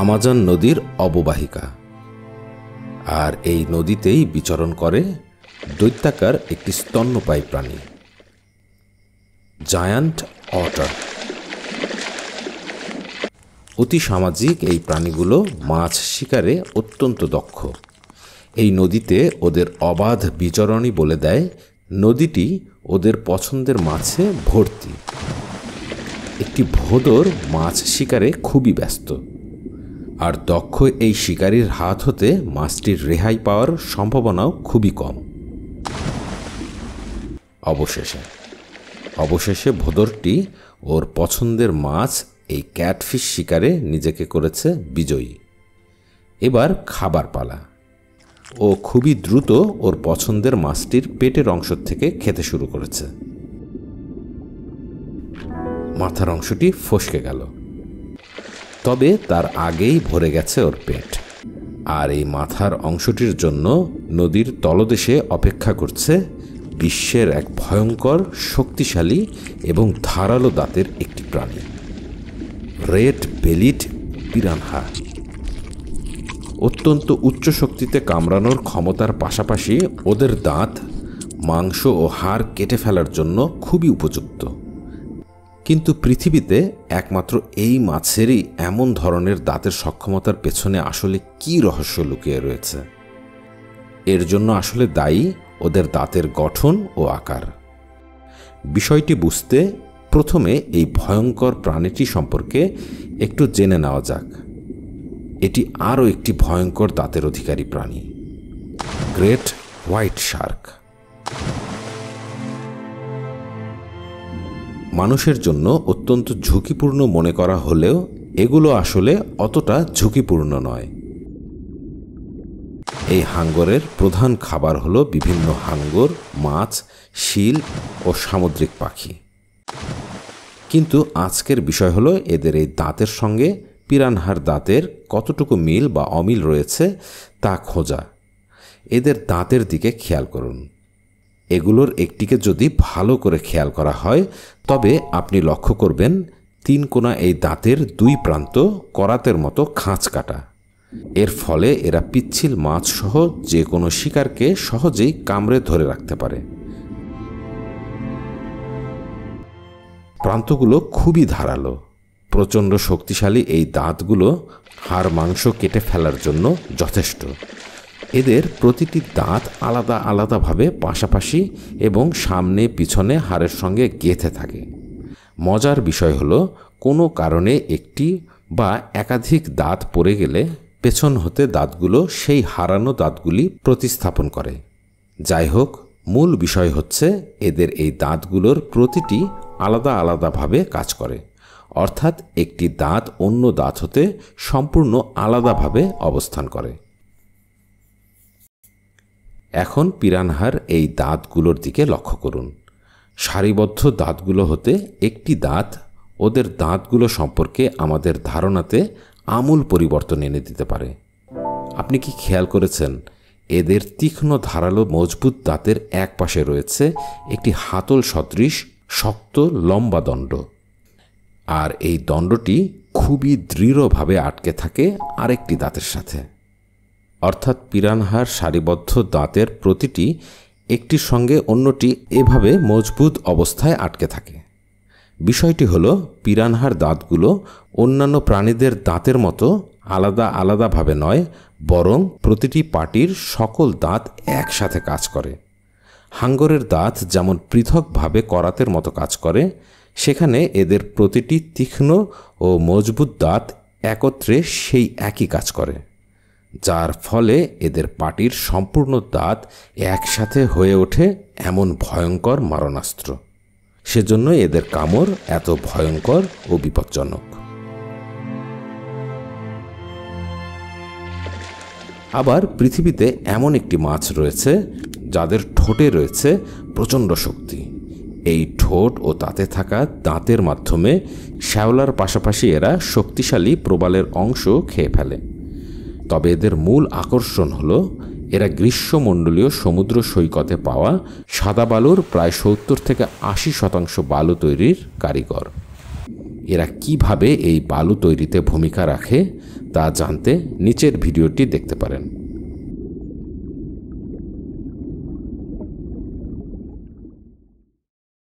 Amazon নদীর অববাহিকা, আর এই নদীতেই বিচরণ করে দৈত্যাকার একটি স্তন্যপায়ী প্রাণী, জায়ান্ট অটার। অতি সামাজিক এই প্রাণীগুলো মাছ শিকারে অত্যন্ত দক্ষ। এই নদীতে ওদের অবাধ বিচরণই বলে দেয় নদীটি ওদের পছন্দের মাছে ভর্তি। একটি ভোঁদর মাছ শিকারে খুবই ব্যস্ত, আর দক্ষ এই শিকারীর হাত হতে মাছটির রেহাই পাওয়ার সম্ভাবনাও খুবই কম। অবশেষে ভোঁদরটি ওর পছন্দের মাছ এই ক্যাটফিশ শিকারে নিজেকে করেছে বিজয়ী। এবার খাবার পালা। ও খুবই দ্রুত ওর পছন্দের মাছটির পেটের অংশ থেকে খেতে শুরু করেছে। মাথার অংশটি ফসকে গেল, তবে তার আগেই ভরে গেছে ওর পেট। আর এই মাথার অংশটির জন্য নদীর তলদেশে অপেক্ষা করছে বিশ্বের এক ভয়ঙ্কর, শক্তিশালী এবং ধারালো দাঁতের একটি প্রাণী, রেড বেলিড পিরানহা। অত্যন্ত উচ্চ শক্তিতে কামড়ানোর ক্ষমতার পাশাপাশি ওদের দাঁত মাংস ও হাড় কেটে ফেলার জন্য খুবই উপযুক্ত। কিন্তু পৃথিবীতে একমাত্র এই মাছেরই এমন ধরনের দাঁতের সক্ষমতার পেছনে আসলে কী রহস্য লুকিয়ে রয়েছে? এর জন্য আসলে দায়ী ওদের দাঁতের গঠন ও আকার। বিষয়টি বুঝতে প্রথমে এই ভয়ঙ্কর প্রাণীটি সম্পর্কে একটু জেনে নেওয়া যাক। এটি আরও একটি ভয়ঙ্কর দাঁতের অধিকারী প্রাণী, গ্রেট হোয়াইট শার্ক। মানুষের জন্য অত্যন্ত ঝুঁকিপূর্ণ মনে করা হলেও এগুলো আসলে অতটা ঝুঁকিপূর্ণ নয়। এই হাঙ্গরের প্রধান খাবার হলো বিভিন্ন হাঙ্গর, মাছ, শিল ও সামুদ্রিক পাখি। কিন্তু আজকের বিষয় হলো এদের এই দাঁতের সঙ্গে পিরানহার দাঁতের কতটুকু মিল বা অমিল রয়েছে তা খোঁজা। এদের দাঁতের দিকে খেয়াল করুন। এগুলোর একটিকে যদি ভালো করে খেয়াল করা হয় তবে আপনি লক্ষ্য করবেন তিন কোণা এই দাঁতের দুই প্রান্ত করাতের মতো খাঁচ কাটা। এর ফলে এরা পিচ্ছিল মাছ সহ যে কোনো শিকারকে সহজেই কামড়ে ধরে রাখতে পারে। প্রান্তগুলো খুবই ধারালো। প্রচণ্ড শক্তিশালী এই দাঁতগুলো হাড় মাংস কেটে ফেলার জন্য যথেষ্ট। এদের প্রতিটি দাঁত আলাদা আলাদাভাবে পাশাপাশি এবং সামনে পিছনে হাড়ের সঙ্গে গেঁথে থাকে। মজার বিষয় হলো কোনো কারণে একটি বা একাধিক দাঁত পড়ে গেলে পেছন হতে দাঁতগুলো সেই হারানো দাঁতগুলি প্রতিস্থাপন করে। যাই হোক, মূল বিষয় হচ্ছে এদের এই দাঁতগুলোর প্রতিটি আলাদা আলাদাভাবে কাজ করে, অর্থাৎ একটি দাঁত অন্য দাঁত হতে সম্পূর্ণ আলাদাভাবে অবস্থান করে। এখন পিরানহার এই দাঁতগুলোর দিকে লক্ষ্য করুন। সারিবদ্ধ দাঁতগুলো হতে একটি দাঁত ওদের দাঁতগুলো সম্পর্কে আমাদের ধারণাতে আমূল পরিবর্তন এনে দিতে পারে। আপনি কি খেয়াল করেছেন এদের তীক্ষ্ণ ধারালো মজবুত দাঁতের এক পাশে রয়েছে একটি হাতল সদৃশ শক্ত লম্বা দণ্ড, আর এই দণ্ডটি খুবই দৃঢ়ভাবে আটকে থাকে আরেকটি দাঁতের সাথে। অর্থাৎ পিরানহার সারিবদ্ধ দাঁতের প্রতিটি একটির সঙ্গে অন্যটি এভাবে মজবুত অবস্থায় আটকে থাকে। বিষয়টি হলো পিরানহার দাঁতগুলো অন্যান্য প্রাণীদের দাঁতের মতো আলাদা আলাদাভাবে নয়, বরং প্রতিটি পাটির সকল দাঁত একসাথে কাজ করে। হাঙ্গরের দাঁত যেমন পৃথকভাবে করাতের মতো কাজ করে, সেখানে এদের প্রতিটি তীক্ষ্ণ ও মজবুত দাঁত একত্রে সেই একই কাজ করে, যার ফলে এদের পাটির সম্পূর্ণ দাঁত একসাথে হয়ে ওঠে এমন ভয়ঙ্কর মারণাস্ত্র। সেজন্য এদের কামড় এত ভয়ঙ্কর ও বিপজ্জনক। আবার পৃথিবীতে এমন একটি মাছ রয়েছে যাদের ঠোঁটে রয়েছে প্রচণ্ড শক্তি। এই ঠোঁট ও তাতে থাকা দাঁতের মাধ্যমে শ্যাওলার পাশাপাশি এরা শক্তিশালী প্রবালের অংশ খেয়ে ফেলে। তবে এদের মূল আকর্ষণ হলো এরা গ্রীষ্মমণ্ডলীয় সমুদ্র সৈকতে পাওয়া সাদা বালুর প্রায় 70 থেকে 80% বালু তৈরির কারিগর। এরা কিভাবে এই বালু তৈরিতে ভূমিকা রাখে তা জানতে নিচের ভিডিওটি দেখতে পারেন।